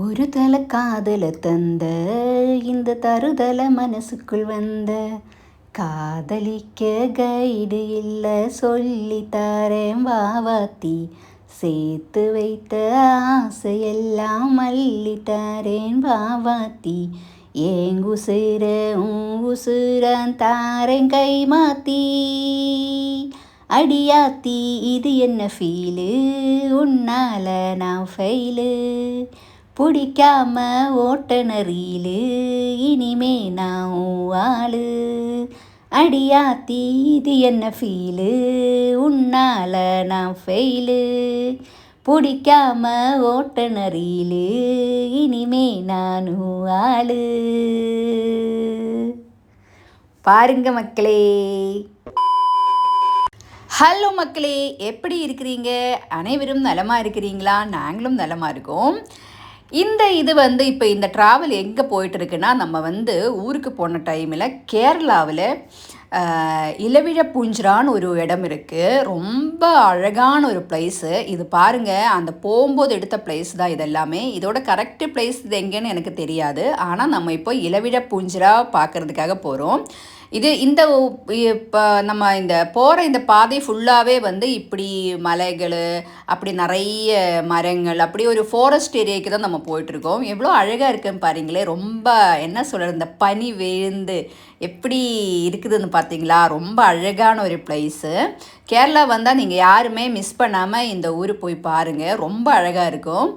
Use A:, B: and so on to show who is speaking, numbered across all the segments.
A: ஒரு தல காதல தந்த இந்த தருதல மனசுக்குள் வந்த காதலிக்க கைடு இல்லை சொல்லி தாரேன் வாவாத்தி சேர்த்து வைத்த ஆசையெல்லாம் மல்லி தாரேன் வாவாத்தி ஏங்குசுர உசுரான் தாரேன் கை மாத்தி அடியாத்தி இது என்ன ஃபீலு உன்னால நான் ஃபெயிலு பிடிக்காம ஓட்டனரியிலு இனிமே நான் ஆளு அடியாத்தி இது என்ன ஃபீலு உன்னால நான் ஃபெயிலு பிடிக்காம ஓட்டனரியிலு இனிமே நான் ஆளு. பாருங்க மக்களே. ஹலோ மக்களே, எப்படி இருக்கிறீங்க? அனைவரும் நலமாக இருக்கிறீங்களா? நாங்களும் நலமாக இருக்கோம். இது இப்போ இந்த ட்ராவல் எங்கே போயிட்டுருக்குன்னா, நம்ம ஊருக்கு போன டைமில் கேரளாவில் இலவிழப்பூஞ்சிரான்னு ஒரு இடம் இருக்குது. ரொம்ப அழகான ஒரு பிளேஸு இது. பாருங்கள், அந்த போகும்போது எடுத்த பிளேஸ் தான் இது எல்லாமே. இதோட கரெக்டு பிளேஸ் இது எங்கேன்னு எனக்கு தெரியாது. ஆனால் நம்ம இப்போ இலவிழப்பூஞ்சிரா பார்க்குறதுக்காக போகிறோம். இப்போ நம்ம போகிற இந்த பாதை ஃபுல்லாகவே இப்படி மலைகள், அப்படி நிறைய மரங்கள், அப்படி ஒரு ஃபாரஸ்ட் ஏரியாவுக்கு தான் நம்ம போயிட்டுருக்கோம். எவ்வளோ அழகாக இருக்குன்னு பாருங்களேன். ரொம்ப என்ன சொல்கிறது, இந்த பனி விழுந்து எப்படி இருக்குதுன்னு பார்த்தீங்களா? ரொம்ப அழகான ஒரு பிளேஸு. கேரளா வந்தால் நீங்கள் யாருமே மிஸ் பண்ணாமல் இந்த ஊர் போய் பாருங்கள். ரொம்ப அழகாக இருக்கும்.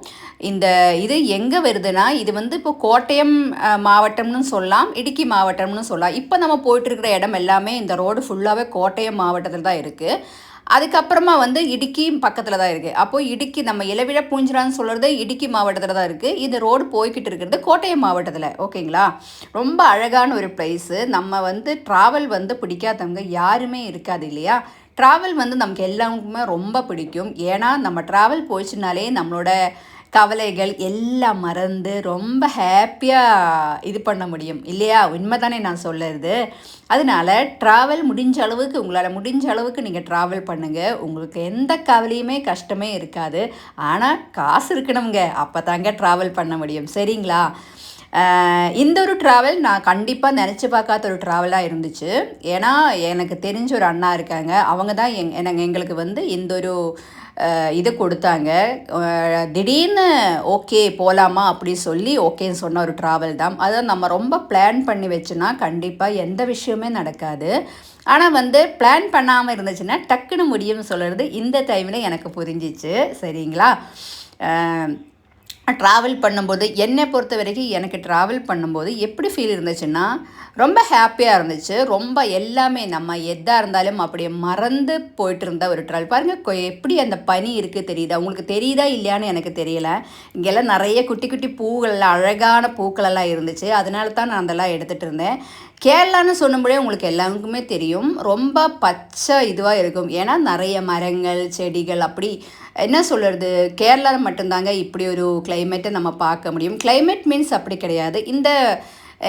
A: இது எங்கே வருதுன்னா, இது இப்போ கோட்டயம் மாவட்டம்னு சொல்லலாம், இடுக்கி மாவட்டம்னு சொல்லலாம். இப்போ நம்ம போயிட்டுருக்கிற இடம் எல்லாமே இந்த ரோடு ஃபுல்லாகவே கோட்டயம் மாவட்டத்தில் தான் இருக்குது. அதுக்கப்புறமா இடுக்கி பக்கத்தில் தான் இருக்குது. அப்போது இடுக்கி நம்ம இலவிழப்பூஞ்சிரான்னு சொல்கிறது இடுக்கி மாவட்டத்தில் தான் இருக்குது. இந்த ரோடு போய்கிட்டு இருக்கிறது கோட்டயம் மாவட்டத்தில். ஓகேங்களா? ரொம்ப அழகான ஒரு பிளேஸு. நம்ம ட்ராவல் பிடிக்காதவங்க யாருமே இருக்காது இல்லையா? ட்ராவல் நமக்கு எல்லாருக்குமே ரொம்ப பிடிக்கும். ஏன்னா நம்ம ட்ராவல் போயிடுச்சுனாலே நம்மளோட கவலைகள் எல்லாம் மறந்து ரொம்ப ஹாப்பியாக இது பண்ண முடியும் இல்லையா? உண்மை தானே நான் சொல்லுறது. அதனால ட்ராவல் முடிஞ்ச அளவுக்கு, உங்களால் முடிஞ்ச அளவுக்கு நீங்கள் ட்ராவல் பண்ணுங்கள். உங்களுக்கு எந்த கவலையுமே கஷ்டமே இருக்காது. ஆனால் காசு இருக்கணுங்க, அப்போ தாங்க ட்ராவல் பண்ண முடியும். சரிங்களா? இந்த ஒரு ட்ராவல் நான் கண்டிப்பாக நினச்சி பார்க்காத ஒரு ட்ராவலாக இருந்துச்சு. ஏன்னா எனக்கு தெரிஞ்ச ஒரு அண்ணா இருக்காங்க. அவங்க தான் எங்களுக்கு இந்த ஒரு இது கொடுத்தாங்க. திடீர்னு ஓகே போகலாமா அப்படி சொல்லி ஓகேன்னு சொன்ன ஒரு ட்ராவல் தான். அதை நம்ம ரொம்ப பிளான் பண்ணி வச்சுன்னா கண்டிப்பாக எந்த விஷயமே நடக்காது. ஆனால் பிளான் பண்ணாமல் இருந்துச்சுன்னா டக்குன்னு முடியும்னு சொல்கிறது இந்த டைமில் எனக்கு புரிஞ்சிச்சு. சரிங்களா? ட்ராவல் பண்ணும்போது என்னை பொறுத்த வரைக்கும் எனக்கு ட்ராவல் பண்ணும்போது எப்படி ஃபீல் இருந்துச்சுன்னா, ரொம்ப ஹாப்பியாக இருந்துச்சு. ரொம்ப எல்லாமே நம்ம எதாக இருந்தாலும் அப்படியே மறந்து போயிட்டு இருந்த ஒரு ட்ராவல். பாருங்கள் எப்படி அந்த பனி இருக்குது தெரியுதா? உங்களுக்கு தெரியுதா இல்லையான்னு எனக்கு தெரியல. இங்கெல்லாம் நிறைய குட்டி குட்டி பூக்கள்லாம், அழகான பூக்களெல்லாம் இருந்துச்சு. அதனால தான் நான் அதெல்லாம் எடுத்துகிட்டு இருந்தேன். கேரளான்னு சொல்லும்போதே உங்களுக்கு எல்லாருக்குமே தெரியும், ரொம்ப பச்சை இதுவாக இருக்கும். ஏன்னா நிறைய மரங்கள், செடிகள், அப்படி என்ன சொல்கிறது, கேரளாவில் மட்டும்தாங்க இப்படி ஒரு கிளைமேட்டை நம்ம பார்க்க முடியும். கிளைமேட் மீன்ஸ் அப்படி கிடையாது.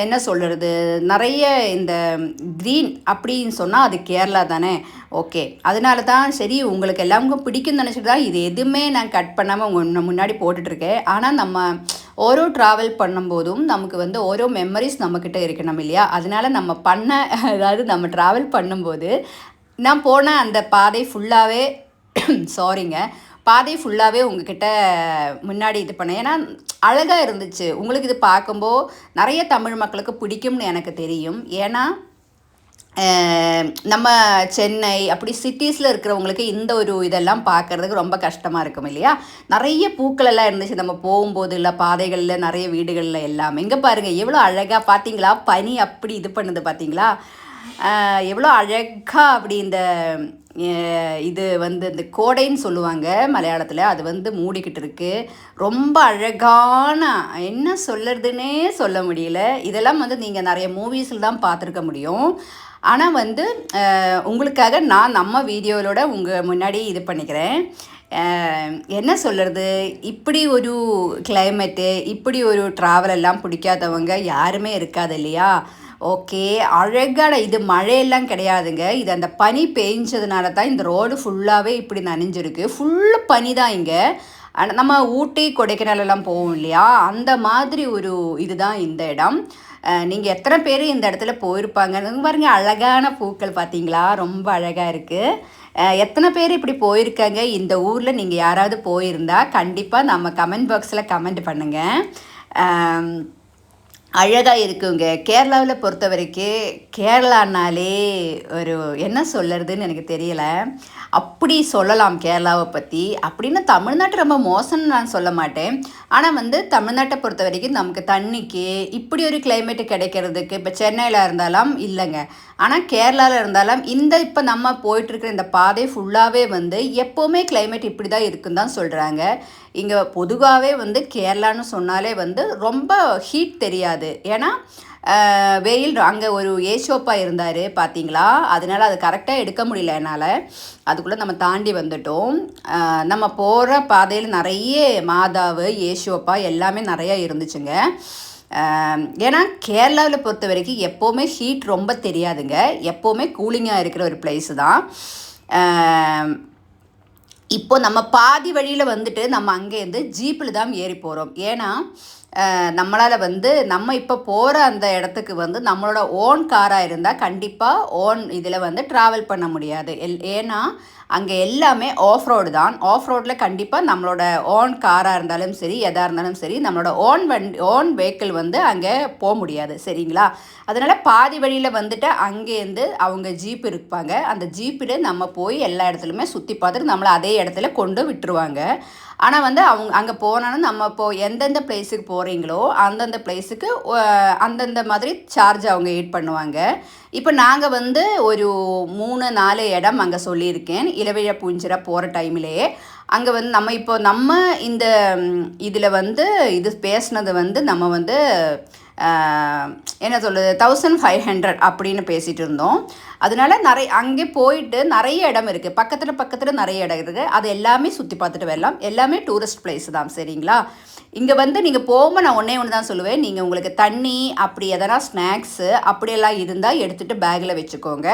A: என்ன சொல்கிறது, நிறைய இந்த க்ரீன் அப்படின்னு சொன்னால் அது கேரளா தானே. ஓகே, அதனால தான் சரி உங்களுக்கு எல்லாருக்கும் பிடிக்கும்னு நினச்சிட்டு தான் இது எதுவுமே நான் கட் பண்ணாமல் உங்கள் முன்னாடி போட்டுட்ருக்கேன். ஆனால் நம்ம ஓரோ ட்ராவல் பண்ணும்போதும் நமக்கு ஓரோ மெமரிஸ் நம்மக்கிட்ட இருக்கணும் இல்லையா? அதனால நம்ம அதாவது நம்ம ட்ராவல் பண்ணும்போது நான் போன அந்த பாதை ஃபுல்லாகவே சாரிங்க, பாதை ஃபுல்லாகவே உங்ககிட்ட முன்னாடி இது பண்ணேன். ஏன்னா அழகாக இருந்துச்சு. உங்களுக்கு இது பார்க்கும்போது நிறைய தமிழ் மக்களுக்கு பிடிக்கும்னு எனக்கு தெரியும். ஏன்னா நம்ம சென்னை அப்படி சிட்டிஸில் இருக்கிறவங்களுக்கு இந்த ஒரு இதெல்லாம் பார்க்குறதுக்கு ரொம்ப கஷ்டமாக இருக்கும் இல்லையா? நிறைய பூக்கள் எல்லாம் இருந்துச்சு நம்ம போகும்போது. இல்லை பாதைகளில் நிறைய வீடுகளில் எல்லாம். இங்கே பாருங்கள் எவ்வளோ அழகாக பார்த்தீங்களா? பனி அப்படி இது பண்ணுது பார்த்தீங்களா? எவ்வளோ அழகாக அப்படி இது இந்த கோடைன்னு சொல்லுவாங்க மலையாளத்தில். அது மூடிக்கிட்டு இருக்குது. ரொம்ப அழகான, என்ன சொல்கிறதுனே சொல்ல முடியல. இதெல்லாம் நீங்கள் நிறைய மூவிஸில் தான் பார்த்துருக்க முடியும். ஆனால் உங்களுக்காக நான் நம்ம வீடியோவோட உங்கள் முன்னாடி இது பண்ணிக்கிறேன். என்ன சொல்கிறது, இப்படி ஒரு கிளைமேட்டு, இப்படி ஒரு ட்ராவல் எல்லாம் பிடிக்காதவங்க யாருமே இருக்காது இல்லையா? ஓகே, அழகான இது மழையெல்லாம் கிடையாதுங்க. இது அந்த பனி பெஞ்சதுனால தான் இந்த ரோடு ஃபுல்லாகவே இப்படி நனைஞ்சிருக்கு. ஃபுல்லு பனி தான் இங்கே. நம்ம ஊட்டி கொடைக்கானலெல்லாம் போவோம் இல்லையா, அந்த மாதிரி ஒரு இதுதான் இந்த இடம். நீங்கள் எத்தனை பேர் இந்த இடத்துல போயிருப்பாங்கன்னு பாருங்க. அழகான பூக்கள் பார்த்தீங்களா, ரொம்ப அழகாக இருக்குது. எத்தனை பேர் இப்படி போயிருக்காங்க இந்த ஊரில்? நீங்கள் யாராவது போயிருந்தா கண்டிப்பாக நம்ம கமெண்ட் பாக்ஸில் கமெண்ட் பண்ணுங்கள். அழகாக இருக்குங்க. கேரளாவில் பொறுத்த வரைக்கும் கேரளானாலே ஒரு என்ன சொல்லுறதுன்னு எனக்கு தெரியலை, அப்படி சொல்லலாம் கேரளாவை பற்றி. அப்படின்னு தமிழ்நாட்டு ரொம்ப மோசம்னு நான் சொல்ல மாட்டேன். ஆனால் வந்து தமிழ்நாட்டை பொறுத்த வரைக்கும் நமக்கு தண்ணிக்கு இப்படி ஒரு கிளைமேட்டு கிடைக்கிறதுக்கு இப்போ சென்னையில் இருந்தாலும் இல்லைங்க. ஆனால் கேரளாவில் இருந்தாலும் இந்த இப்போ நம்ம போயிட்டுருக்கிற இந்த பாதை ஃபுல்லாகவே வந்து எப்போவுமே கிளைமேட் இப்படி தான் இருக்குன்னு தான் சொல்கிறாங்க. இங்கே பொதுவாகவே வந்து கேரளான்னு சொன்னாலே வந்து ரொம்ப ஹீட் தெரியாது. ஏன்னா வெயில் அங்கே ஒரு ஏஷோப்பா இருந்தார் பார்த்தீங்களா, அதனால் அது கரெக்டாக எடுக்க முடியல என்னால். அதுக்குள்ளே நம்ம தாண்டி வந்துட்டோம். நம்ம போகிற பாதையில் நிறைய மாதாவு ஏஷோப்பா எல்லாமே நிறையா இருந்துச்சுங்க. ஏன்னா கேரளாவில் பொறுத்த வரைக்கும் எப்போவுமே ஹீட் ரொம்ப தெரியாதுங்க. எப்போவுமே கூலிங்காக இருக்கிற ஒரு பிளேஸு தான். இப்போ நம்ம பாதி வழியில் வந்துட்டு நம்ம அங்கேருந்து ஜீப்பில் தான் ஏறி போகிறோம். ஏன்னா நம்மளால் வந்து நம்ம இப்போ போகிற அந்த இடத்துக்கு வந்து நம்மளோட ஓன் காராக இருந்தால் கண்டிப்பாக ஓன் இதில் வந்து ட்ராவல் பண்ண முடியாது. ஏன்னா அங்கே எல்லாமே ஆஃப் ரோடு தான். ஆஃப் ரோடில் கண்டிப்பாக நம்மளோட ஓன் காராக இருந்தாலும் சரி, எதாக இருந்தாலும் சரி, நம்மளோட ஓன் வெஹிக்கிள் வந்து அங்கே போக முடியாது. சரிங்களா? அதனால் பாதி வழியில் வந்துட்டு அங்கேருந்து அவங்க ஜீப் இருப்பாங்க. அந்த ஜீப்பில் நம்ம போய் எல்லா இடத்துலையுமே சுற்றி பார்த்துட்டு நம்மளை அதே இடத்துல கொண்டு விட்டுருவாங்க. ஆனால் வந்து அவங்க அங்கே போனாலும் நம்ம எந்தெந்த பிளேஸுக்கு போகிறீங்களோ அந்தந்த பிளேஸுக்கு அந்தந்த மாதிரி சார்ஜ் அவங்க ஏட் பண்ணுவாங்க. இப்போ நாங்கள் வந்து ஒரு 3-4 இடம் அங்கே சொல்லியிருக்கேன். இளவிழாப்பூஞ்சிரா போகிற டைம்லேயே அங்கே வந்து நம்ம இந்த இதில் வந்து இது பேசுனது வந்து நம்ம வந்து என்ன சொல்லுது 1500 அப்படின்னு பேசிகிட்டு இருந்தோம். அதனால அங்கே போயிட்டு நிறைய இடம் இருக்குது, பக்கத்தில் நிறைய இடம் இருக்குது. அது எல்லாமே சுற்றி பார்த்துட்டு வரலாம். எல்லாமே டூரிஸ்ட் பிளேஸ் தான். சரிங்களா? இங்கே வந்து நீங்கள் போகும்போது நான் ஒன்று தான் சொல்லுவேன், நீங்கள் உங்களுக்கு தண்ணி அப்படி எதனா ஸ்நாக்ஸு அப்படியெல்லாம் இருந்தால் எடுத்துகிட்டு பேக்கில் வச்சுக்கோங்க.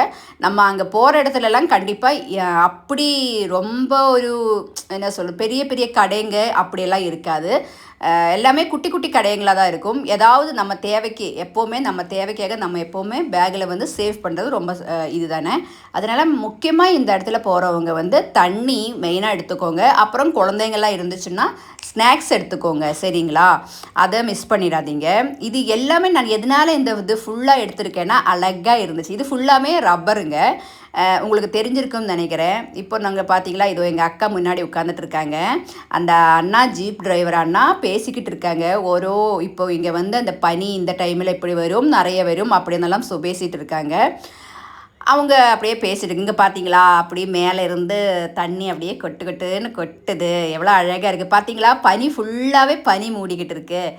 A: நம்ம அங்கே போகிற இடத்துலலாம் கண்டிப்பாக அப்படி ரொம்ப ஒரு என்ன பெரிய பெரிய கடைங்க அப்படியெல்லாம் இருக்காது. எல்லாமே குட்டி குட்டி கடைங்களாக தான் இருக்கும். ஏதாவது நம்ம தேவைக்கு எப்போவுமே நம்ம தேவைக்காக நம்ம எப்போவுமே பேக்கில் வந்து சேவ் பண்ணுறது ரொம்ப இது தானே. அதனால் முக்கியமாக இந்த இடத்துல போகிறவங்க வந்து தண்ணி மெயினாக எடுத்துக்கோங்க. அப்புறம் குழந்தைங்கள்லாம் இருந்துச்சுன்னா ஸ்நாக்ஸ் எடுத்துக்கோங்க. சரிங்களா? அதை மிஸ் பண்ணிடாதீங்க. இது எல்லாமே நான் எதனால் இந்த இது ஃபுல்லாக எடுத்திருக்கேன்னா அழகாக இருந்துச்சு. இது ஃபுல்லாமே ரப்பருங்க. உங்களுக்கு தெரிஞ்சிருக்கும்னு நினைக்கிறேன். இப்போ நாங்கள் பார்த்தீங்களா, இதோ எங்கள் அக்கா முன்னாடி உட்காந்துட்டு இருக்காங்க. அந்த அண்ணா ஜீப் டிரைவர் அண்ணா பேசிக்கிட்டு இருக்காங்க. இப்போ இங்கே வந்து அந்த பனி இந்த டைமில் இப்படி வரும், நிறைய வரும் அப்படின்னெல்லாம் பேசிகிட்டு இருக்காங்க. அவங்க அப்படியே பேசிட்டு இங்கே பார்த்தீங்களா, அப்படியே மேலே இருந்து தண்ணி அப்படியே கொட்டுன்னு கொட்டுது. எவ்வளோ அழகாக இருக்குது பார்த்தீங்களா. பனி ஃபுல்லாகவே பனி மூடிக்கிட்டு இருக்குது.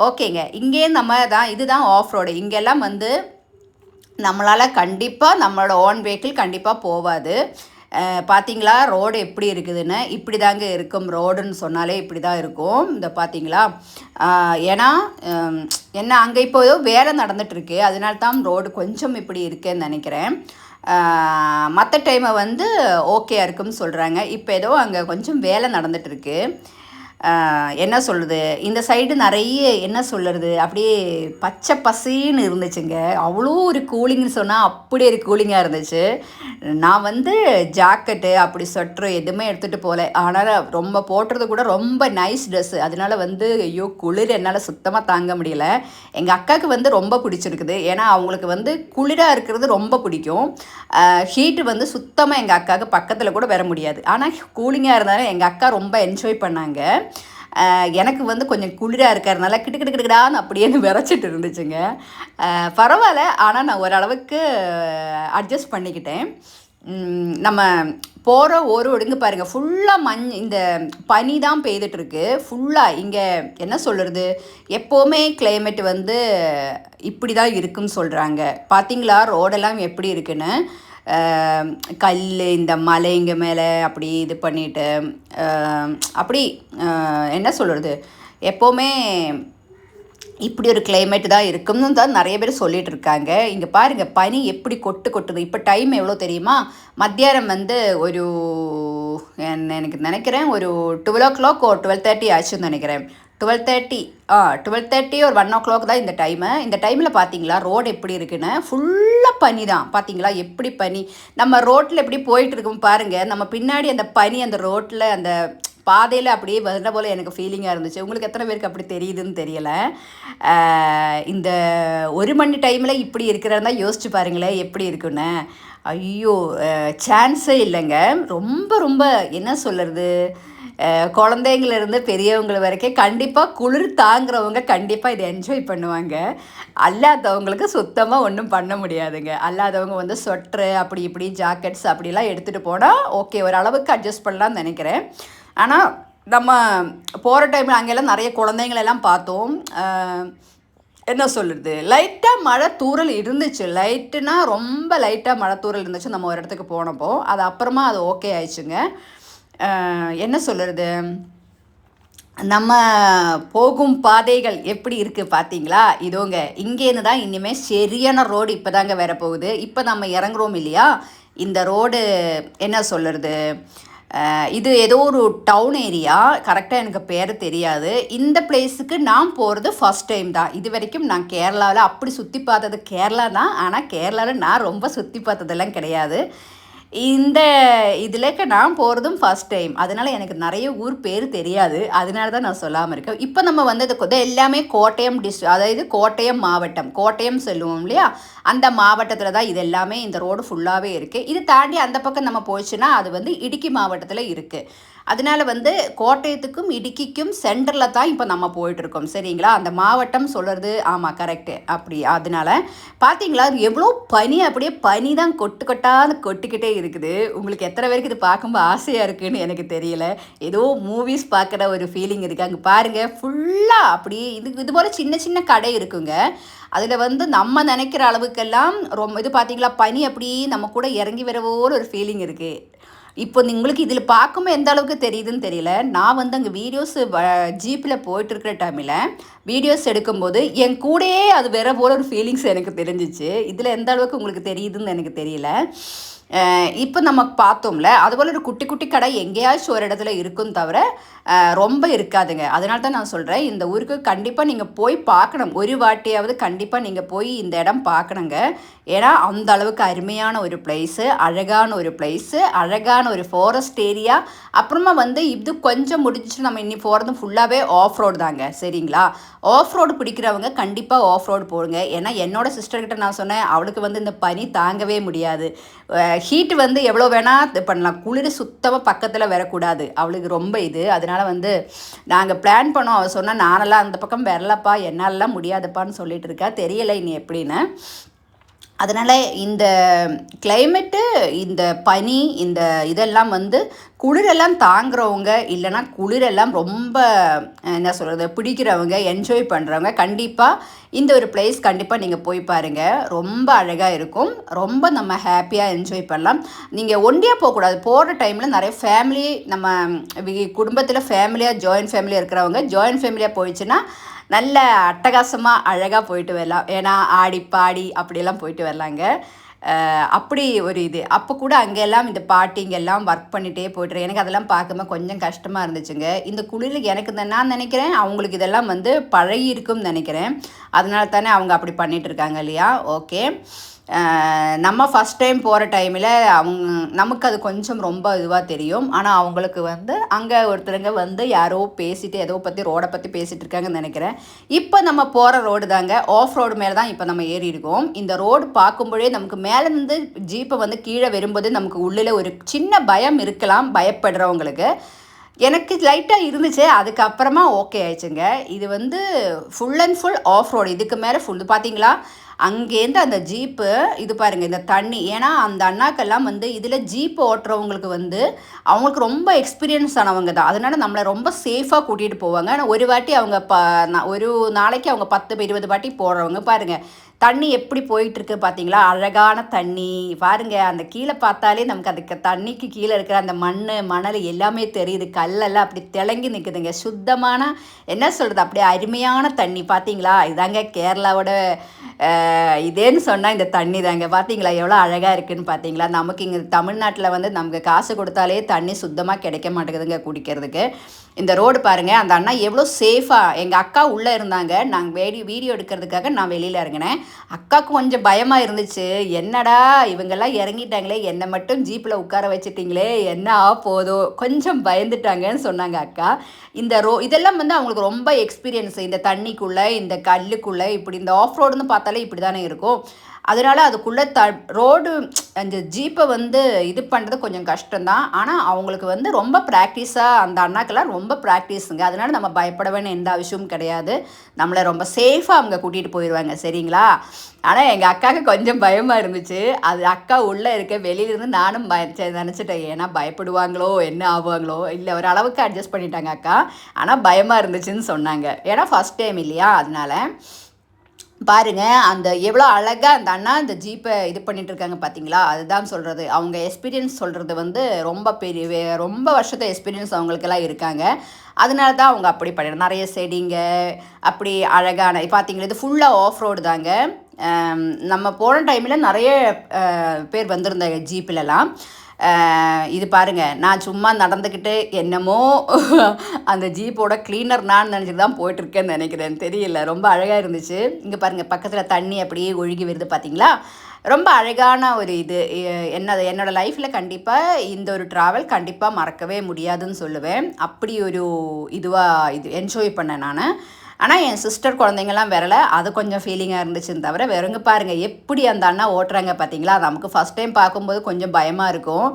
A: ஓகேங்க, இங்கே நம்ம தான் இதுதான் ஆஃப் ரோடு. இங்கெல்லாம் வந்து நம்மளால் கண்டிப்பாக நம்மளோட ஓன் வெஹிக்கிள் கண்டிப்பாக போகாது. பார்த்தீங்களா ரோடு எப்படி இருக்குதுன்னு. இப்படி தாங்க இருக்கும். ரோடுன்னு சொன்னாலே இப்படி தான் இருக்கும். இந்த பார்த்தீங்களா, ஏன்னா என்ன அங்கே இப்போ ஏதோ வேலை நடந்துகிட்ருக்கு, அதனால தான் ரோடு கொஞ்சம் இப்படி இருக்குன்னு நினைக்கிறேன். மற்ற டைமை வந்து ஓகேயா இருக்குன்னு சொல்கிறாங்க. இப்போ ஏதோ அங்கே கொஞ்சம் வேலை நடந்துகிட்ருக்கு. என்ன சொல்லுது, இந்த சைடு நிறைய என்ன சொல்லுறது, அப்படியே பச்சை பசின்னு இருந்துச்சுங்க. அவ்வளோ ஒரு கூலிங்னு சொன்னால் அப்படி ஒரு கூலிங்காக இருந்துச்சு. நான் வந்து ஜாக்கெட்டு அப்படி ஸ்வெட்ரு எதுவுமே எடுத்துகிட்டு போகல. ஆனால் ரொம்ப போட்டுறது கூட ரொம்ப நைஸ் ட்ரெஸ்ஸு. அதனால வந்து ஐயோ குளிர் என்னால் சுத்தமாக தாங்க முடியல. எங்கள் அக்காவுக்கு வந்து ரொம்ப பிடிச்சிருக்குது. ஏன்னா அவங்களுக்கு வந்து குளிராக இருக்கிறது ரொம்ப பிடிக்கும். ஹீட்டு வந்து சுத்தமாக எங்கள் அக்காவுக்கு பக்கத்தில் கூட வர முடியாது. ஆனால் கூலிங்காக இருந்தாலும் எங்கள் அக்கா ரொம்ப என்ஜாய் பண்ணாங்க. எனக்கு வந்து கொஞ்சம் குளிராக இருக்கிறதுனால கிட்டுக்கிட்டுக்கிட்டான்னு அப்படியே விரைச்சிட்டு இருந்துச்சுங்க. பரவாயில்ல, ஆனால் நான் ஓரளவுக்கு அட்ஜஸ்ட் பண்ணிக்கிட்டேன். நம்ம போகிற ஒரு ஒடுங்கு பாருங்கள், ஃபுல்லாக இந்த பனி தான் பெய்துட்ருக்கு ஃபுல்லாக. இங்கே என்ன சொல்கிறது, எப்போவுமே கிளைமேட் வந்து இப்படி தான் இருக்குன்னு சொல்கிறாங்க. பார்த்தீங்களா ரோடெல்லாம் எப்படி இருக்குன்னு. கல் இந்த மலைங்க மேலே அப்படி இது பண்ணிட்டு அப்படி என்ன சொல்கிறது, எப்போவுமே இப்படி ஒரு கிளைமேட் தான் இருக்கும்னு தான் நிறைய பேர் சொல்லிகிட்டு இருக்காங்க. இங்கே பாருங்கள் பனி எப்படி கொட்டுது. இப்போ டைம் எவ்வளோ தெரியுமா, மத்தியானம் வந்து ஒரு எனக்கு நினைக்கிறேன் ஒரு 12 o'clock 12:30 ஆச்சுன்னு நினைக்கிறேன். 12:30 12:30 ஒரு 1 o'clock தான் இந்த டைமு. இந்த டைமில் பார்த்தீங்களா ரோடு எப்படி இருக்குன்னு ஃபுல்லாக பனி தான். பார்த்தீங்களா எப்படி பனி, நம்ம ரோட்டில் எப்படி போயிட்டு இருக்கோம் பாருங்கள், நம்ம பின்னாடி அந்த பனி அந்த ரோட்டில் அந்த பாதையில் அப்படியே வர்ற போல் எனக்கு ஃபீலிங்காக இருந்துச்சு. உங்களுக்கு எத்தனை பேருக்கு அப்படி தெரியுதுன்னு தெரியலை. இந்த 1 மணி டைமில் இப்படி இருக்கிறதா யோசிச்சு பாருங்களேன் எப்படி இருக்குன்னு. ஐயோ சான்ஸே இல்லைங்க. ரொம்ப ரொம்ப என்ன சொல்கிறது, குழந்தைங்கள்லேருந்து பெரியவங்க வரைக்கும் கண்டிப்பாக குளிர் தாங்குறவங்க கண்டிப்பாக இதை என்ஜாய் பண்ணுவாங்க. அல்லாதவங்களுக்கு சுத்தமாக ஒன்றும் பண்ண முடியாதுங்க. அல்லாதவங்க வந்து ஸ்வெட்ரு அப்படி இப்படி ஜாக்கெட்ஸ் அப்படிலாம் எடுத்துகிட்டு போனால் ஓகே ஓரளவுக்கு அட்ஜஸ்ட் பண்ணலான்னு நினைக்கிறேன். ஆனால் நம்ம போகிற டைமில் அங்கெல்லாம் நிறைய குழந்தைங்களெல்லாம் பார்த்தோம். என்ன சொல்கிறது, லைட்டாக மழை தூறல் இருந்துச்சு. லைட்டுனா ரொம்ப லைட்டாக மழை தூறல் இருந்துச்சு நம்ம ஒரு இடத்துக்கு போனப்போ. அது அப்புறமா அது ஓகே ஆயிடுச்சுங்க. என்ன சொல்கிறது, நம்ம போகும் பாதைகள் எப்படி இருக்குது பார்த்தீங்களா? இதோங்க இங்கேருந்து தான் இனிமேல் சரியான ரோடு இப்போ தாங்க வேற போகுது. இப்போ நம்ம இறங்குறோம் இல்லையா, இந்த ரோடு என்ன சொல்கிறது, இது ஏதோ ஒரு டவுன் ஏரியா, கரெக்டாக எனக்கு பேர் தெரியாது. இந்த பிளேஸுக்கு நான் போகிறது ஃபஸ்ட் டைம் தான். இது வரைக்கும் நான் கேரளாவில் அப்படி சுற்றி பார்த்தது கேரளா தான். ஆனால் கேரளாவில் நான் ரொம்ப சுற்றி பார்த்ததெல்லாம் கிடையாது. இந்த இதில் நான் போகிறதும் ஃபஸ்ட் டைம். அதனால் எனக்கு நிறைய ஊர் பேர் தெரியாது. அதனால தான் நான் சொல்லாமல் இருக்கேன். இப்போ நம்ம வந்து இது எல்லாமே கோட்டயம் அதாவது கோட்டயம் மாவட்டம், கோட்டயம் சொல்லுவோம் இல்லையா, அந்த மாவட்டத்தில் தான் இது எல்லாமே. இந்த ரோடு ஃபுல்லாகவே இருக்குது. இது தாண்டி அந்த பக்கம் நம்ம போச்சுன்னா அது வந்து இடுக்கி மாவட்டத்தில் இருக்குது. அதனால் வந்து கோட்டயத்துக்கும் இடுக்கிக்கும் சென்டரில் தான் இப்போ நம்ம போயிட்டுருக்கோம். சரிங்களா, அந்த மாவட்டம் சொல்கிறது ஆமாம் கரெக்டு. அப்படி அதனால் பார்த்தீங்களா எவ்வளோ பனி, அப்படியே பனி தான் கொட்டு கொட்டான்னு கொட்டிக்கிட்டே இருக்குது. உங்களுக்கு எத்தனை பேருக்கு இது பார்க்கும்போது ஆசையாக இருக்குதுன்னு எனக்கு தெரியல. ஏதோ மூவிஸ் பார்க்குற ஒரு ஃபீலிங் இருக்குது. அங்கே பாருங்கள் ஃபுல்லாக அப்படியே இது போல் சின்ன சின்ன கடை இருக்குங்க. அதில் வந்து நம்ம நினைக்கிற அளவுக்கெல்லாம் ரொம்ப இது பார்த்தீங்களா பனி அப்படியே நம்ம கூட இறங்கி வரவோன்னு ஒரு ஃபீலிங் இருக்குது. இப்போ உங்களுக்கு இதில் பார்க்கும்போது எந்த அளவுக்கு தெரியுதுன்னு தெரியல. நான் வந்து அங்கே வீடியோஸ் ஜீப்பில் போயிட்டுருக்கிற டைமில் வீடியோஸ் எடுக்கும்போது என் கூடயே அது வேற போல ஒரு ஃபீலிங்ஸ் எனக்கு தெரிஞ்சிச்சு. இதில் எந்த அளவுக்கு உங்களுக்கு தெரியுதுன்னு எனக்கு தெரியல. இப்போ நம்ம பார்த்தோம்ல அதுபோல் ஒரு குட்டி குட்டி கடை எங்கேயாச்சும் ஒரு இடத்துல இருக்கும் தவிர ரொம்ப இருக்காதுங்க. அதனால தான் நான் சொல்கிறேன், இந்த ஊருக்கு கண்டிப்பாக நீங்கள் போய் பார்க்கணும். ஒரு வாட்டியாவது கண்டிப்பாக நீங்கள் போய் இந்த இடம் பார்க்கணுங்க. ஏன்னா அந்த அளவுக்கு அருமையான ஒரு பிளேஸு, அழகான ஒரு பிளேஸு, அழகான ஒரு ஃபாரஸ்ட் ஏரியா. அப்புறமா வந்து இது கொஞ்சம் முடிஞ்சிச்சு நம்ம இன்னி போகிறது ஃபுல்லாகவே ஆஃப் ரோடு தாங்க. சரிங்களா, ஆஃப் ரோடு பிடிக்கிறவங்க கண்டிப்பாக ஆஃப் ரோடு போடுங்க. ஏன்னா என்னோடய சிஸ்டர்கிட்ட நான் சொன்னேன், அவளுக்கு வந்து இந்த பனி தாங்கவே முடியாது. ஹீட்டு வந்து எவ்வளோ வேணால் இது பண்ணலாம், குளிர் சுத்தமாக பக்கத்தில் வரக்கூடாது, அவளுக்கு ரொம்ப இது. அதனால் வந்து நாங்கள் பிளான் பண்ணோம். அவள் சொன்னால் நானெல்லாம் அந்த பக்கம் வரலப்பா, என்னாலலாம் முடியாதுப்பான்னு சொல்லிட்டு இருக்கா. தெரியலை இனி எப்படின்னு. அதனால் இந்த கிளைமேட்டு, இந்த பனி, இந்த இதெல்லாம் வந்து குளிரெல்லாம் தாங்குறவங்க இல்லைனா குளிரெல்லாம் ரொம்ப என்ன சொல்கிறது பிடிக்கிறவங்க, என்ஜாய் பண்ணுறவங்க கண்டிப்பாக இந்த ஒரு பிளேஸ் கண்டிப்பாக நீங்கள் போய் பாருங்கள். ரொம்ப அழகாக இருக்கும். ரொம்ப நம்ம ஹாப்பியாக என்ஜாய் பண்ணலாம். நீங்கள் ஒண்டியாக போகக்கூடாது. போகிற டைமில் நிறைய ஃபேமிலி, நம்ம குடும்பத்தில் ஃபேமிலியாக ஜாயின்ட் ஃபேமிலியாக இருக்கிறவங்க ஜாயின்ட் ஃபேமிலியாக போயிடுச்சுன்னா நல்ல அட்டகாசமாக அழகாக போயிட்டு வரலாம். ஏன்னா ஆடி பாடி அப்படியெல்லாம் போயிட்டு வரலாங்க. அப்படி ஒரு இது. அப்போ கூட அங்கெல்லாம் இந்த பாட்டிங்கெல்லாம் ஒர்க் பண்ணிகிட்டே போய்ட்டுரு. எனக்கு அதெல்லாம் பார்க்கும்போது கொஞ்சம் கஷ்டமாக இருந்துச்சுங்க. இந்த குளிரில் எனக்கு நான் நினைக்கிறேன் அவங்களுக்கு இதெல்லாம் வந்து பழகி இருக்கும்னு நினைக்கிறேன். அதனால தானே அவங்க அப்படி பண்ணிகிட்ருக்காங்க இல்லையா. ஓகே, நம்ம ஃபஸ்ட் டைம் போகிற டைமில் நமக்கு அது கொஞ்சம் ரொம்ப இதுவாக தெரியும். ஆனால் அவங்களுக்கு வந்து அங்கே ஒருத்தருங்க வந்து யாரோ பேசிட்டு ஏதோ பற்றி ரோடை பற்றி பேசிகிட்டு இருக்காங்கன்னு நினைக்கிறேன். இப்போ நம்ம போகிற ரோடு தாங்க ஆஃப் ரோடு மேலே தான் இப்போ நம்ம ஏறி இருக்கோம். இந்த ரோடு பார்க்கும்போதே நமக்கு மேலேருந்து ஜீப்பை வந்து கீழே வரும்போது நமக்கு உள்ளே ஒரு சின்ன பயம் இருக்கலாம், பயப்படுறவங்களுக்கு. எனக்கு லைட்டாக இருந்துச்சு, அதுக்கப்புறமா ஓகே ஆயிடுச்சுங்க. இது வந்து full and full off road. இதுக்கு மேலே ஃபுல் பார்த்தீங்களா அங்கேருந்து அந்த ஜீப்பு இது பாருங்கள், இந்த தண்ணி. ஏன்னா அந்த அண்ணாக்கெல்லாம் வந்து இதில் ஜீப் ஓட்டுறவங்களுக்கு வந்து அவங்களுக்கு ரொம்ப எக்ஸ்பீரியன்ஸ் ஆனவங்க தான். அதனால் நம்மளை ரொம்ப சேஃபாக கூட்டிகிட்டு போவாங்க. ஆனால் ஒரு வாட்டி அவங்க ஒரு நாளைக்கு அவங்க 10-20 வாட்டி போடுறவங்க பாருங்கள். தண்ணி எப்படி போயிட்டுருக்கு பார்த்தீங்களா, அழகான தண்ணி பாருங்கள். அந்த கீழே பார்த்தாலே நமக்கு அதுக்கு தண்ணிக்கு கீழே இருக்கிற அந்த மணல் எல்லாமே தெரியுது. கல்லெல்லாம் அப்படி திளங்கி நிற்குதுங்க. சுத்தமான என்ன சொல்கிறது, அப்படியே அருமையான தண்ணி பார்த்தீங்களா. இதாங்க கேரளாவோட இதேன்னு சொன்னால் இந்த தண்ணி தாங்க. பார்த்தீங்களா எவ்வளோ அழகாக இருக்குதுன்னு பார்த்தீங்களா? நமக்கு இங்கே தமிழ்நாட்டில் வந்து நமக்கு காசு கொடுத்தாலே தண்ணி சுத்தமாக கிடைக்க மாட்டேங்குதுங்க குடிக்கிறதுக்கு. இந்த ரோடு பாருங்கள், அந்த அண்ணா எவ்வளோ சேஃபாக, எங்கள் அக்கா உள்ளே இருந்தாங்க, நாங்கள் வீடியோ எடுக்கிறதுக்காக நான் வெளியில் இறங்கினேன். அக்காவுக்கு கொஞ்சம் பயமாக இருந்துச்சு, என்னடா இவங்கெல்லாம் இறங்கிட்டாங்களே, என்னை மட்டும் ஜீப்பில் உட்கார வச்சுட்டிங்களே, என்ன போதோ, கொஞ்சம் பயந்துட்டாங்கன்னு சொன்னாங்க அக்கா. இந்த இதெல்லாம் வந்து அவங்களுக்கு ரொம்ப எக்ஸ்பீரியன்ஸ், இந்த தண்ணிக்குள்ளே, இந்த கல்லுக்குள்ளே, இப்படி இந்த ஆஃப் ரோடுன்னு பார்த்தாலே இப்படி தானே இருக்கும். அதனால் அதுக்குள்ளே ரோடு அந்த ஜீப்பை வந்து இது பண்ணுறது கொஞ்சம் கஷ்டம்தான். ஆனால் அவங்களுக்கு வந்து ரொம்ப ப்ராக்டிஸாக, அந்த அண்ணாக்கெல்லாம் ரொம்ப ப்ராக்டிஸுங்க. அதனால் நம்ம பயப்பட வேண்டிய எந்த அவசியமும் கிடையாது. நம்மளை ரொம்ப சேஃபாக அவங்க கூட்டிகிட்டு போயிடுவாங்க, சரிங்களா? ஆனால் எங்கள் அக்காவுக்கு கொஞ்சம் பயமாக இருந்துச்சு. அது அக்கா உள்ளே இருக்க, வெளியிலேருந்து நானும் நினச்சிட்டேன், ஏன்னா பயப்படுவாங்களோ என்ன ஆவாங்களோ. இல்லை, ஒரு அளவுக்கு அட்ஜஸ்ட் பண்ணிட்டாங்க அக்கா. ஆனால் பயமாக இருந்துச்சுன்னு சொன்னாங்க, ஏன்னா ஃபஸ்ட் டைம் இல்லையா, அதனால். பாருங்கள் அந்த எவ்வளோ அழகாக அந்த அண்ணா இந்த ஜீப்பை இது பண்ணிகிட்டு இருக்காங்க பார்த்தீங்களா? அதுதான் சொல்கிறது, அவங்க எக்ஸ்பீரியன்ஸ் சொல்கிறது வந்து ரொம்ப வருஷத்தை எக்ஸ்பீரியன்ஸ் அவங்களுக்கெல்லாம் இருக்காங்க. அதனால தான் அவங்க அப்படி பண்ண நிறைய செடிங்க அப்படி அழகான பார்த்தீங்களா? இது ஃபுல்லாக ஆஃப் ரோடு தாங்க. நம்ம போன டைமில் நிறைய பேர் வந்திருந்தாங்க ஜீப்பிலலாம். இது பாருங்கள், நான் சும்மா நடந்துக்கிட்டு என்னமோ அந்த ஜீப்போட கிளீனர் நான் நினச்சிட்டு தான் போயிட்டுருக்கேன்னு நினைக்கிறேன், தெரியல. ரொம்ப அழகாக இருந்துச்சு. இங்கே பாருங்கள், பக்கத்தில் தண்ணி அப்படியே ஒழுகி வருது பார்த்தீங்களா? ரொம்ப அழகான ஒரு இது. என்னோடய லைஃப்பில் கண்டிப்பாக இந்த ஒரு ட்ராவல் கண்டிப்பாக மறக்கவே முடியாதுன்னு சொல்லுவேன். அப்படி ஒரு இதுவாக என்ஜாய் பண்ணேன் நான். ஆனால் என் சிஸ்டர் குழந்தைங்கள்லாம் வரல, அது கொஞ்சம் ஃபீலிங்காக இருந்துச்சுன்னு தவிர வெறுங்க பாருங்கள் எப்படி அந்த அண்ணா ஓட்டுறாங்க பார்த்தீங்களா? நமக்கு ஃபஸ்ட் டைம் பார்க்கும்போது கொஞ்சம் பயமாக இருக்கும்,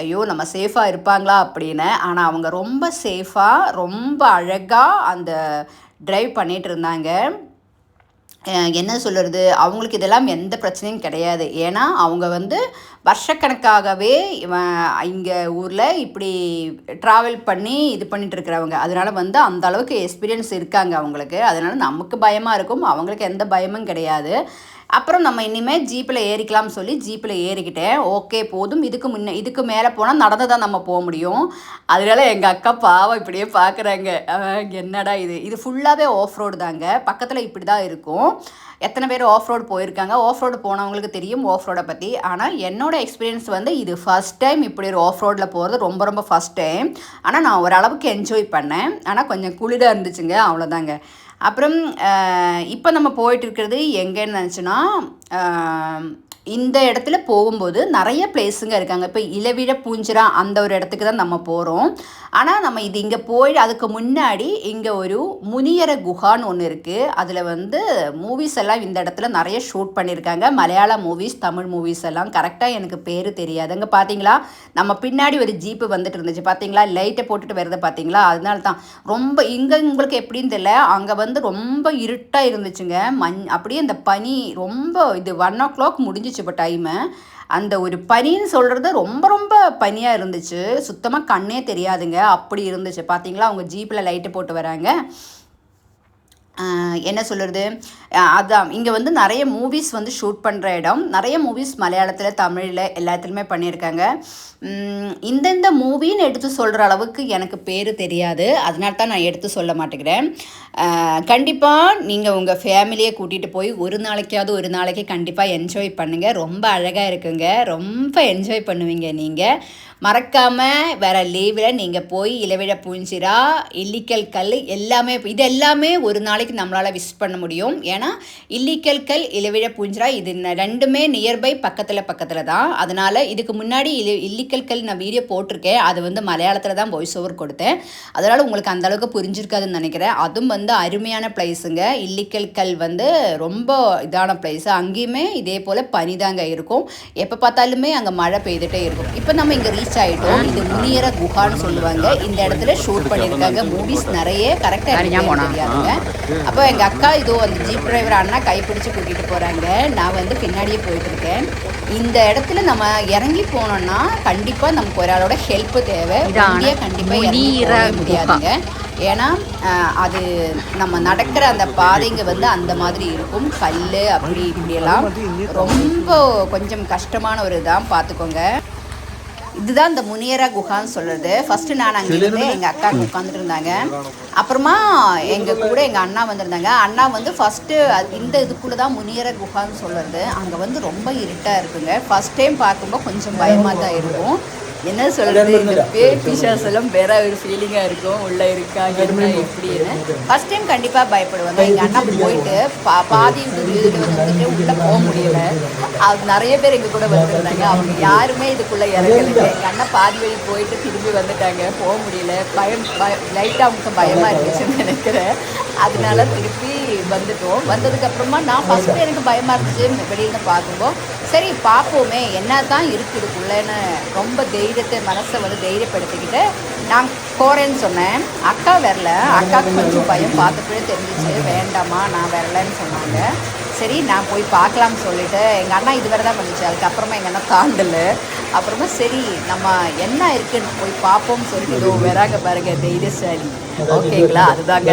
A: ஐயோ நம்ம சேஃபாக இருப்பாங்களா அப்படின்னு. ஆனால் அவங்க ரொம்ப சேஃபாக ரொம்ப அழகாக அந்த ட்ரைவ் பண்ணிகிட்டு இருந்தாங்க. என்ன சொல்கிறது, அவங்களுக்கு இதெல்லாம் எந்த பிரச்சனையும் கிடையாது. ஏன்னா அவங்க வந்து வருஷக்கணக்காகவே இங்கே ஊரில் இப்படி ட்ராவல் பண்ணி இது பண்ணிட்டு இருக்கிறவங்க. அதனால் வந்து அந்த அளவுக்கு எக்ஸ்பீரியன்ஸ் இருக்காங்க அவங்களுக்கு. அதனால் நமக்கு பயமாக இருக்கும், அவங்களுக்கு எந்த பயமும் கிடையாது. அப்புறம் நம்ம இனிமேல் ஜீப்பில் ஏறிக்கலாம்னு சொல்லி ஜீப்பில் ஏறிக்கிட்டேன். ஓகே போதும், இதுக்கு மேலே போனால் நடந்து தான் நம்ம போக முடியும். அதனால எங்கள் அக்கா பாவம் இப்படியே பார்க்குறாங்க, என்னடா இது ஃபுல்லாகவே ஆஃப் ரோடு தாங்க. பக்கத்தில் இப்படி தான் இருக்கும். எத்தனை பேர் ஆஃப் ரோடு போயிருக்காங்க, ஆஃப் ரோடு போனவங்களுக்கு தெரியும் ஆஃப் ரோடை பற்றி. ஆனால் என்னோடய எக்ஸ்பீரியன்ஸ் வந்து இது ஃபஸ்ட் டைம் இப்படி ஒரு ஆஃப் ரோடில் போகிறது ரொம்ப ஃபஸ்ட் டைம். ஆனால் நான் ஓரளவுக்கு என்ஜாய் பண்ணேன். ஆனால் கொஞ்சம் குளிராக இருந்துச்சுங்க, அவ்வளோதாங்க. அப்புறம் இப்போ நம்ம போயிட்டு இருக்கிறது எங்கேன்னு நினச்சோன்னா, இந்த இடத்துல போகும்போது நிறைய பிளேஸுங்க இருக்காங்க. இப்போ இலவிழ பூஞ்சிரா அந்த ஒரு இடத்துக்கு தான் நம்ம போகிறோம். ஆனால் நம்ம இது இங்கே போய் அதுக்கு முன்னாடி இங்கே ஒரு முனியர குஹான்னு ஒன்று இருக்குது. அதில் வந்து மூவிஸ் எல்லாம் இந்த இடத்துல நிறைய ஷூட் பண்ணியிருக்காங்க. மலையாள மூவிஸ், தமிழ் மூவிஸ் எல்லாம். கரெக்டாக எனக்கு பேர் தெரியாது. அங்கே பார்த்தீங்களா, நம்ம பின்னாடி ஒரு ஜீப்பு வந்துட்டு இருந்துச்சு பார்த்தீங்களா, லைட்டை போட்டுட்டு வருது பார்த்தீங்களா? அதனால தான் ரொம்ப இங்கே உங்களுக்கு எப்படின்னு தெரியல, அங்கே வந்து ரொம்ப இருட்டாக இருந்துச்சுங்க. அப்படியே இந்த பனி ரொம்ப இது 1 o'clock முடிஞ்சிச்சு இப்போ டைமு. அந்த ஒரு பனின்னு சொல்கிறது ரொம்ப பனியாக இருந்துச்சு, சுத்தமாக கண்ணே தெரியாதுங்க, அப்படி இருந்துச்சு. பார்த்தீங்களா அவங்க ஜீப்பில் லைட்டு போட்டு வராங்க. என்ன சொல்கிறது, அதான் இங்கே வந்து நிறைய மூவிஸ் வந்து ஷூட் பண்ணுற இடம். நிறைய மூவிஸ் மலையாளத்தில், தமிழில் எல்லாத்துலேயுமே பண்ணியிருக்காங்க. இந்தந்த மூவின்னு எடுத்து சொல்கிற அளவுக்கு எனக்கு பேர் தெரியாது, அதனால தான் நான் எடுத்து சொல்ல மாட்டேங்கிறேன். கண்டிப்பாக நீங்கள் உங்கள் ஃபேமிலியை கூட்டிகிட்டு போய் ஒரு நாளைக்கு கண்டிப்பாக என்ஜாய் பண்ணுங்கள். ரொம்ப அழகாக இருக்குங்க, ரொம்ப என்ஜாய் பண்ணுவீங்க நீங்கள். மறக்காமல் வேறு லீவில் நீங்கள் போய் இலவிழ பூஞ்சிரா, இல்லிக்கல் கல் எல்லாமே, இது எல்லாமே ஒரு நாளைக்கு நம்மளால் விசிட் பண்ண முடியும். ஏன்னா இல்லிக்கல் கல், இலவிழ பூஞ்சிரா இது ரெண்டுமே நியர்பை பக்கத்தில் தான். அதனால் இதுக்கு முன்னாடி இல்லிக்கல் கல் நான் வீடியோ போட்டிருக்கேன், அது வந்து மலையாளத்தில் தான் வாய்ஸ் ஓவர் கொடுத்தேன். அதனால் உங்களுக்கு அந்தளவுக்கு புரிஞ்சிருக்காதுன்னு நினைக்கிறேன். அதுவும் வந்து அருமையான பிளேஸுங்க. இல்லிக்கல் கல் வந்து ரொம்ப இதான பிளேஸு. அங்கேயுமே இதே போல் பனிதாங்க இருக்கும், எப்போ பார்த்தாலுமே அங்கே மழை பெய்துகிட்டே இருக்கும். இப்போ நம்ம இங்கே ரீச் ஆகிட்டோம். இது முனியர குஹான்னு சொல்லுவாங்க. இந்த இடத்துல ஷூட் பண்ணியிருக்காங்க மூவிஸ் நிறைய. கரெக்டாக தெரியாதுங்க. அப்போ எங்கள் அக்கா இதோ அந்த ஜீப் டிரைவர் அண்ணா கைப்பிடிச்சு கூட்டிகிட்டு போகிறாங்க, நான் வந்து பின்னாடியே போயிட்டுருக்கேன். இந்த இடத்துல நம்ம இறங்கி போனோம்னா கண்டிப்பாக நமக்கு ஒரு ஆளோட ஹெல்ப்பு தேவை. கண்டிப்பாக இறங்கி போக முடியாதுங்க. ஏன்னா அது நம்ம நடக்கிற அந்த பாதைங்க வந்து அந்த மாதிரி இருக்கும், கல் அப்படி இப்படியெல்லாம் ரொம்ப கொஞ்சம் கஷ்டமான ஒரு இதான் பார்த்துக்கோங்க. இதுதான் இந்த முனியரா குஹான்னு சொல்கிறது. ஃபஸ்ட்டு நான் அங்கே இருந்து எங்கள் அக்கா உட்காந்துட்டு இருந்தாங்க. அப்புறமா எங்கள் கூட எங்கள் அண்ணா வந்திருந்தாங்க. அண்ணா வந்து ஃபஸ்ட்டு இந்த இதுக்குள்ளே தான் முனியரா குஹான்னு சொல்கிறது. அங்கே வந்து ரொம்ப இருட்டாக இருக்குங்க. ஃபஸ்ட் டைம் பார்க்கும்போது கொஞ்சம் பயமாக தான் இருக்கும். என்ன சொல்கிறது, இந்த பேய் பிசாசெல்லாம் வேற ஒரு ஃபீலிங்காக இருக்கும். உள்ளே இருக்காங்க என்ன எப்படின்னு ஃபஸ்ட் டைம் கண்டிப்பாக பயப்படுவாங்க. எங்கள் அண்ணா போயிட்டு பாதி இதுக்கு வந்துட்டு உள்ளே போக முடியல. அது நிறைய பேர் எங்கள் கூட வந்துருந்தாங்க. அவங்க யாருமே இதுக்குள்ளே இறங்கலை. எங்கள் அண்ணா பாதி வழி போயிட்டு திரும்பி வந்துட்டாங்க. போக முடியல. லைட்டாக அவங்களுக்கு பயமாக இருந்துச்சுன்னு நினைக்கிறேன். அதனால திருப்பி வந்துட்டோம். வந்ததுக்கப்புறமா நான் ஃபஸ்ட்டு எனக்கு பயமாக இருந்துச்சு வெளியில பார்க்கும்போது. சரி பார்ப்போமே என்ன தான் இருக்குது இதுக்குள்ளேன்னு ரொம்ப தைரியத்தை மனசை வந்து தைரியப்படுத்திக்கிட்டு நான் போகிறேன்னு சொன்னேன். அக்கா வரல. அக்காவுக்கு கொஞ்சம் பயம் பார்த்துட்டே தெரிஞ்சிச்சு. வேண்டாமா நான் வரலன்னு சொன்னாங்க. சரி நான் போய் பார்க்கலாம்னு சொல்லிவிட்டு எங்கள் அண்ணா இதுவரை தான் வந்துச்சு. அதுக்கப்புறமா எங்கள் அண்ணா தாண்டலை. அப்புறமா சரி நம்ம என்ன இருக்குன்னு போய் பார்ப்போம்னு சொல்லிட்டு இதோ வராங்க பாருங்க தைரியசாலி. ஓகேங்களா, அதுதாங்க.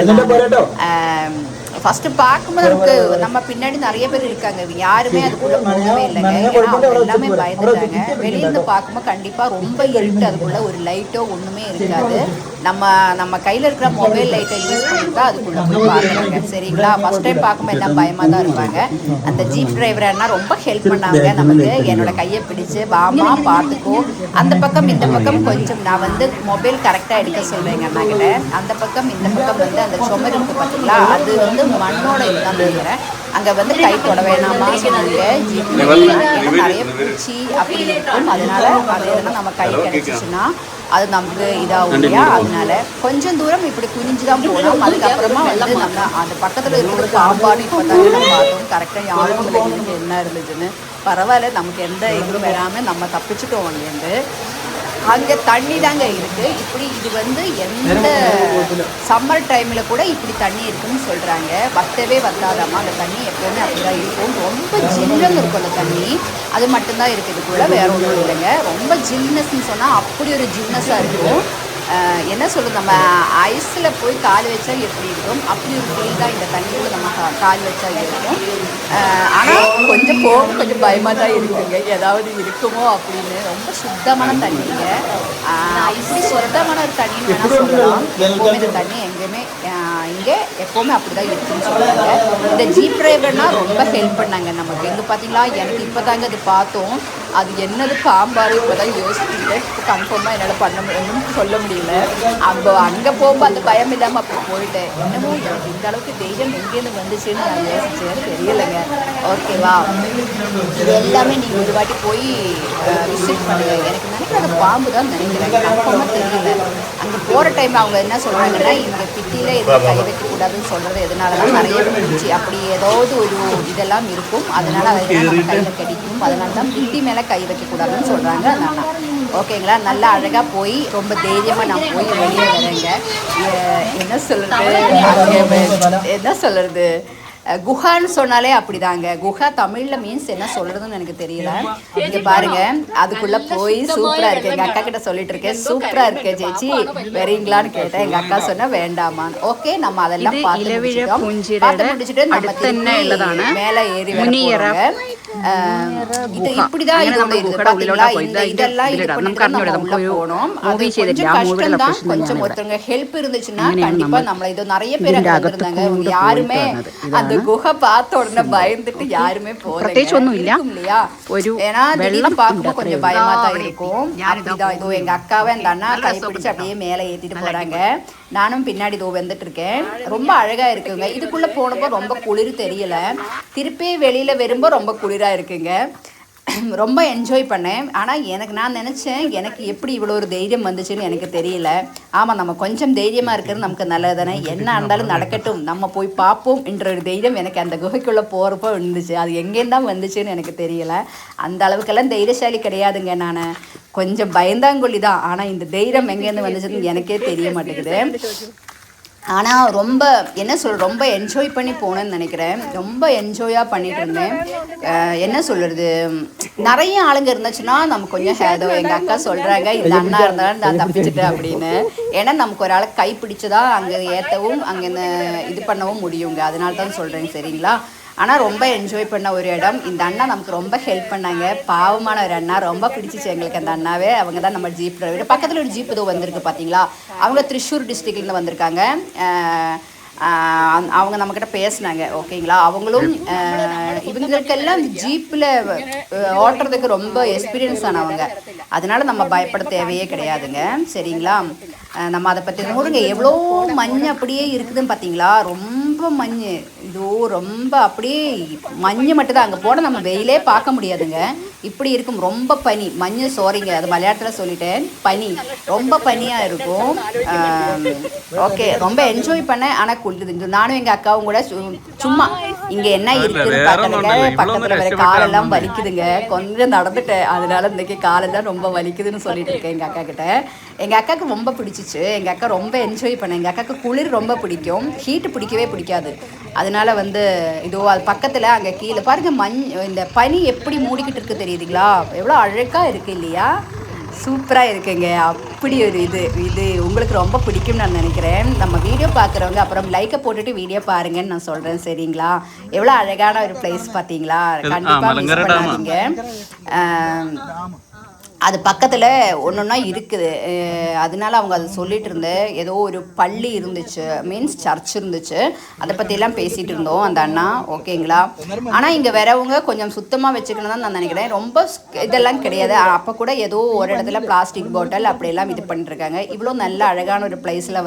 A: ஃபஸ்ட்டு பார்க்கும்போது நமக்கு நம்ம பின்னாடி நிறைய பேர் இருக்காங்க. யாருமே அதுக்குள்ளே போகவே இல்லைங்க. ஏன்னா அவங்க எல்லாமே பயந்துட்டாங்க. வெளியிருந்து பார்க்கும்போது கண்டிப்பாக ரொம்ப இருட்டு. அதுக்குள்ளே ஒரு லைட்டோ ஒன்றுமே இருக்காது. நம்ம கையில் இருக்கிற மொபைல் லைட்டை யூஸ் பண்ணிட்டு தான் அதுக்குள்ளே போய் பார்க்குறாங்க. சரிங்களா, ஃபஸ்ட் டைம் பார்க்கும்போது எல்லாம் பயமாக தான் இருப்பாங்க. அந்த ஜீப் டிரைவர்னா ரொம்ப ஹெல்ப் பண்ணாங்க நமக்கு. என்னோட கையை பிடிச்சு வாமா பார்த்துக்கோ, அந்த பக்கம் இந்த பக்கம் கொஞ்சம் நான் வந்து மொபைல் கரெக்டாக எடுக்க சொல்லுவேங்க அண்ணாக்கிட்ட. அந்த பக்கம் இந்த பக்கம் வந்து அந்த சுமர் இருக்குது பார்த்தீங்களா, அது வந்து மண்ணோட இதுதான் நினைக்கிறேன். அங்கே வந்து கை தொட வேணாமா சொன்னாங்க. ஏன்னா நிறைய பூச்சி அப்படி இருக்கும். அதனால அது எதுனா நம்ம கை கிடைச்சிச்சுன்னா அது நமக்கு இதாகும் இல்லையா. அதனால கொஞ்சம் தூரம் இப்படி குனிஞ்சு தான் போனோம். அதுக்கப்புறமா வந்து நம்ம அந்த பக்கத்தில் இருக்கிற பாம்பாடு இப்போ தாங்க நம்ம பார்த்தோம். கரெக்டாக யாரும் இல்லை என்ன இருந்துச்சுன்னு. பரவாயில்ல, நமக்கு எந்த இதுவும் வராமல் நம்ம தப்பிச்சுட்டோம் அங்கேருந்து. அங்கே தண்ணி தாங்க இருக்குது. இப்படி இது வந்து எந்த சம்மர் டைமில் கூட இப்படி தண்ணி இருக்குன்னு சொல்கிறாங்க. வத்தவே வத்தாதாமா அந்த தண்ணி எப்போவுமே அப்படி தான் இருக்கும். ரொம்ப ஜில்லுன்னு இருக்கும் அந்த தண்ணி. அது மட்டும்தான் இருக்குது இதுக்குள்ளே, வேற ஒன்றும் இல்லைங்க. ரொம்ப ஜில்னஸ்ன்னு சொன்னால் அப்படி ஒரு ஜில்னஸாக இருக்கும். என்ன சொல்கிறது, நம்ம ஐஸில் போய் கால் வச்சா எப்படி இருக்கும் அப்படி ஒரு ஃபீல் தான் இந்த தண்ணிக்குள்ளே நம்ம கால் வச்சா இருக்கும். ஆனால் கொஞ்சம் கொஞ்சம் பயமாக தான் இருக்குங்க, ஏதாவது இருக்குமோ அப்படின்னு. ரொம்ப சுத்தமான தண்ணிங்க. இப்படி சுத்தமான ஒரு தண்ணின்னு வேணால் சொல்லலாம். எப்போவுமே இந்த தண்ணி எங்கேயுமே இங்கே எப்போவுமே அப்படி தான் இருக்குன்னு சொல்கிறாங்க. இந்த ஜீப் டிரைவர்னால் ரொம்ப ஹெல்ப் பண்ணாங்க நமக்கு. இங்கே பார்த்தீங்களா, எனக்கு இப்போ தாங்க அது பார்த்தோம். அது என்னது பாம்பாடு இப்போ தான் யோசிச்சுட்டு கன்ஃபார்மாக என்னால் ஒன்றும் சொல்ல முடியல. அங்கே போகும்போது அந்த பயம் இல்லாமல் அப்படி போயிட்டேன். இன்னமும் எனக்கு இந்த அளவுக்கு தைரியம் எங்கேருந்து வந்துச்சுன்னு நான் யோசிச்சேன்னு தெரியலைங்க. ஓகேவா, இது எல்லாமே நீங்கள் ஒரு வாட்டி போய் விசிட் பண்ணுங்கள். எனக்கு நினைக்கிறத பாம்பு தான் நினைக்கிறேன், கன்ஃபார்மாக தெரியல. அங்கே போகிற டைம் அவங்க என்ன சொல்கிறாங்கன்னா, இங்கே பிட்டியில் எதுவும் கை வைக்கக்கூடாதுன்னு சொல்கிறது எதனால தான் நிறைய பூச்சி அப்படி ஏதாவது ஒரு இதெல்லாம் இருக்கும். அதனால் அதெல்லாம் நம்ம கையில் கிடைக்கும். அதனால தான் பிட்டி மேலே கை வைக்கக்கூடாதுன்னு சொல்கிறாங்க. அதனால் ஓகேங்களா, நல்லா அழகாக போய் ரொம்ப தைரியமாக நான் போய் வெளியே வரேங்க. என்ன சொல்கிறது குஹான்னு சொன்னாலே அப்படிதாங்க. குஹா தமிழில் மீன்ஸ் என்ன சொல்கிறதுன்னு எனக்கு தெரியல. இங்கே பாருங்க, அதுக்குள்ளே போய் சூப்பராக இருக்குது. எங்கள் அக்கா கிட்ட சொல்லிட்டு இருக்கேன், சூப்பராக இருக்கு சேச்சி வரீங்களான்னு கேட்டேன். எங்கள் அக்கா சொன்னா வேண்டாமான்னு. ஓகே, நம்ம அதெல்லாம் பார்த்து முடிச்சுட்டு நம்ம மேலே ஏறி வர இது இப்படிதான் இதெல்லாம் போனோம். அது கொஞ்சம் கஷ்டம் தான். கொஞ்சம் ஒருத்தவங்க ஹெல்ப் இருந்துச்சுன்னா கண்டிப்பா நம்மள இது நிறைய பேர் அங்க வந்திருந்தாங்க. யாருமே அந்த குகை பார்த்த உடனே பயந்துட்டு யாருமே போகல இல்லையா. ஏன்னா திடீர்னு பார்க்கும்போது கொஞ்சம் பயமா தான் இருக்கும். அப்படிதான் இதோ எங்க அக்காவை அந்த அண்ணா கை பிடிச்சு அப்படியே மேலே ஏத்திட்டு போறாங்க. நானும் பின்னாடி இதோ வந்துட்டு இருக்கேன். ரொம்ப அழகா இருக்குங்க. இதுக்குள்ள போனப்போ ரொம்ப குளிர் தெரியல. திருப்பி வெளியில வரும்போது ரொம்ப குளிரா இருக்குங்க. ரொம்ப என்ஜாய் பண்ணேன். ஆனால் நான் நினச்சேன் எனக்கு எப்படி இவ்வளோ ஒரு தைரியம் வந்துச்சுன்னு எனக்கு தெரியல. ஆமாம், நம்ம கொஞ்சம் தைரியமாக இருக்கிறது நமக்கு நல்லது தானே. என்ன இருந்தாலும் நடக்கட்டும், நம்ம போய் பார்ப்போம் என்ற ஒரு தைரியம் எனக்கு அந்த குகைக்குள்ளே போகிறப்போ இருந்துச்சு. அது எங்கேருந்து தான் வந்துச்சுன்னு எனக்கு தெரியல. அந்த அளவுக்கெல்லாம் தைரியசாலி கிடையாதுங்க. நான் கொஞ்சம் பயந்தாங்கொல்லி தான். ஆனால் இந்த தைரியம் எங்கேருந்து வந்துச்சுன்னு எனக்கே தெரிய மாட்டேங்குது. ஆனால் ரொம்ப ரொம்ப என்ஜாய் பண்ணி போனேன்னு நினைக்கிறேன். ரொம்ப என்ஜாயாக பண்ணிகிட்டு இருந்தேன். என்ன சொல்கிறது, நிறைய ஆளுங்க இருந்துச்சுன்னா நமக்கு கொஞ்சம் ஹேதோ. எங்கள் அக்கா சொல்கிறாங்க, இந்த அண்ணா இருந்தாலும் நான் தப்பிச்சிட்டேன் அப்படின்னு. ஏன்னா நமக்கு ஒரு ஆளை கை பிடிச்சதா அங்கே ஏற்றவும் அங்கே இது பண்ணவும் முடியுங்க. அதனால தான் சொல்கிறேங்க. சரிங்களா, ஆனால் ரொம்ப என்ஜாய் பண்ண ஒரு இடம். இந்த அண்ணா நமக்கு ரொம்ப ஹெல்ப் பண்ணாங்க. பாவமான ஒரு அண்ணா, ரொம்ப பிடிச்சிச்சு எங்களுக்கு அந்த அண்ணாவே. அவங்க தான் நம்ம ஜீப் டிரைவர். பக்கத்தில் ஒரு ஜீப் ஏதோ வந்திருக்கு பார்த்தீங்களா, அவங்க திருச்சூர் டிஸ்ட்ரிக்ட்லேருந்து வந்திருக்காங்க. அவங்க நம்மக்கிட்ட பேசினாங்க, ஓகேங்களா. அவங்களும் இவங்களுக்கெல்லாம் ஜீப்பில் ஓட்டுறதுக்கு ரொம்ப எக்ஸ்பீரியன்ஸ் ஆனவங்க, அதனால நம்ம பயப்பட தேவையே கிடையாதுங்க, சரிங்களா. நம்ம அதை பற்றி நோடுங்க, எவ்வளோ மண் அப்படியே இருக்குதுன்னு பார்த்தீங்களா, ரொம்ப மண். இதோ ரொம்ப அப்படியே மண் மட்டும்தான், அங்கே போனால் நம்ம வெயிலே பார்க்க முடியாதுங்க, இப்படி இருக்கும். ரொம்ப பனி, மண், சாரிங்க அது மலையாளத்தில் சொல்லிட்டேன், பனி, ரொம்ப பனியாக இருக்கும். ஓகே, ரொம்ப என்ஜாய் பண்ணேன். ஆனால் குளிருது. நானும் எங்கள் அக்காவும் கூட சும்மா இங்கே என்ன இருக்குதுன்னு பார்க்கணுங்க. பக்கத்தில் வேற காலெல்லாம் வலிக்குதுங்க, கொஞ்சம் நடந்துட்டேன், அதனால இன்றைக்கி காலெல்லாம் ரொம்ப வலிக்குதுன்னு சொல்லிட்டு இருக்கேன் எங்கள் அக்கா கிட்ட. எங்கள் அக்காவுக்கு ரொம்ப பிடிச்சிச்சு, எங்கள் அக்கா ரொம்ப என்ஜாய் பண்ணேன். எங்கள் அக்காவுக்கு குளிர் ரொம்ப பிடிக்கும், ஹீட்டு பிடிக்கவே பிடிக்காது. அதனால இதோ அது பக்கத்தில் அங்கே கீழே பாருங்கள் மண், இந்த பனி எப்படி மூடிக்கிட்டு இருக்குது தெரியுதுங்களா, எவ்வளோ அழகாக இருக்குது இல்லையா, சூப்பராக இருக்குங்க. அப்படி ஒரு இது உங்களுக்கு ரொம்ப பிடிக்கும்னு நான் நினைக்கிறேன். நம்ம வீடியோ பார்க்குறவங்க அப்புறம் லைக்கை போட்டுட்டு வீடியோ பாருங்கன்னு நான் சொல்கிறேன், சரிங்களா. எவ்வளோ அழகான ஒரு பிளேஸ் பார்த்தீங்களா, கண்டிப்பாக மிஸ் பண்ணாதீங்க. அது பக்கத்தில் ஒன்று ஒன்றா இருக்குது, அதனால அவங்க அதை சொல்லிகிட்டு இருந்தேன். ஏதோ ஒரு பள்ளி இருந்துச்சு, மீன்ஸ் சர்ச் இருந்துச்சு, அதை பற்றிலாம் பேசிகிட்டு இருந்தோம் அந்த அண்ணா, ஓகேங்களா. ஆனால் இங்கே வரவங்க கொஞ்சம் சுத்தமாக வச்சுக்கணும் தான் நான் நினைக்கிறேன். ரொம்ப இதெல்லாம் கிடையாது. அப்போ கூட ஏதோ ஒரு இடத்துல பிளாஸ்டிக் பாட்டில் அப்படியெல்லாம் இது பண்ணிட்டுருக்காங்க. இவ்வளோ நல்ல அழகான ஒரு பிளேஸில்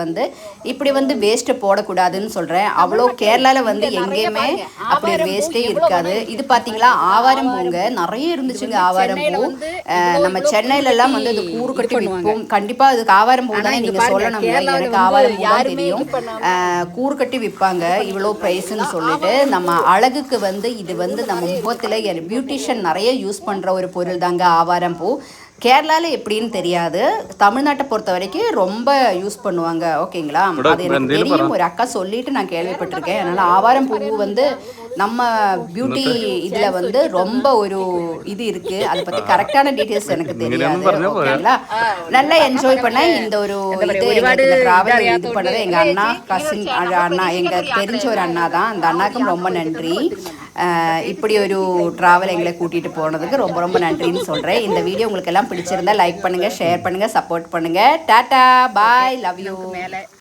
A: இப்படி வேஸ்ட்டை போடக்கூடாதுன்னு சொல்கிறேன். அவ்வளோ கேரளாவில் எங்கேயுமே அப்படி ஒரு வேஸ்ட்டே இருக்காது. இது பார்த்தீங்களா ஆவாரம் பூங்க நிறைய இருந்துச்சுங்க. ஆவாரம் பூ நம்ம சென்னையிலலாம் இது கூறு கட்டி விற்போம். கண்டிப்பாக அதுக்கு ஆவாரம் பூ தானே நீங்கள் சொல்லணும், எனக்கு ஆவாரம் பூ தான் தெரியும். கூறு கட்டி விற்பாங்க இவ்வளோ ப்ரைஸ்ன்னு சொல்லிட்டு. நம்ம அழகுக்கு இது நம்ம முகத்தில் பியூட்டிஷியன் நிறைய யூஸ் பண்ணுற ஒரு பொருள் தாங்க ஆவாரம் பூ. கேரளாவில் எப்படின்னு தெரியாது, தமிழ்நாட்டை பொறுத்த வரைக்கும் ரொம்ப யூஸ் பண்ணுவாங்க, ஓகேங்களா. அது எனக்கு தெரியும், ஒரு அக்கா சொல்லிட்டு நான் கேள்விப்பட்டிருக்கேன். அதனால் ஆவாரம் பூ நம்ம பியூட்டி இதில் ரொம்ப ஒரு இது இருக்குது. அதை பற்றி கரெக்டான டீட்டெயில்ஸ் எனக்கு தெரியாது, ஓகேங்களா. நல்லா என்ஜாய் பண்ணேன். இந்த ட்ராவல் இது பண்ணது எங்கள் அண்ணா, கசின் அண்ணா, எங்கள் தெரிஞ்ச ஒரு அண்ணா தான். அந்த அண்ணாக்கும் ரொம்ப நன்றி. இப்படி ஒரு ட்ராவல் எங்களை கூட்டிகிட்டு போனதுக்கு ரொம்ப ரொம்ப நன்றின்னு சொல்கிறேன். இந்த வீடியோ உங்களுக்கு எல்லாம் பிடிச்சிருந்தா லைக் பண்ணுங்கள், ஷேர் பண்ணுங்கள், சப்போர்ட் பண்ணுங்கள். Tata, bye, love you.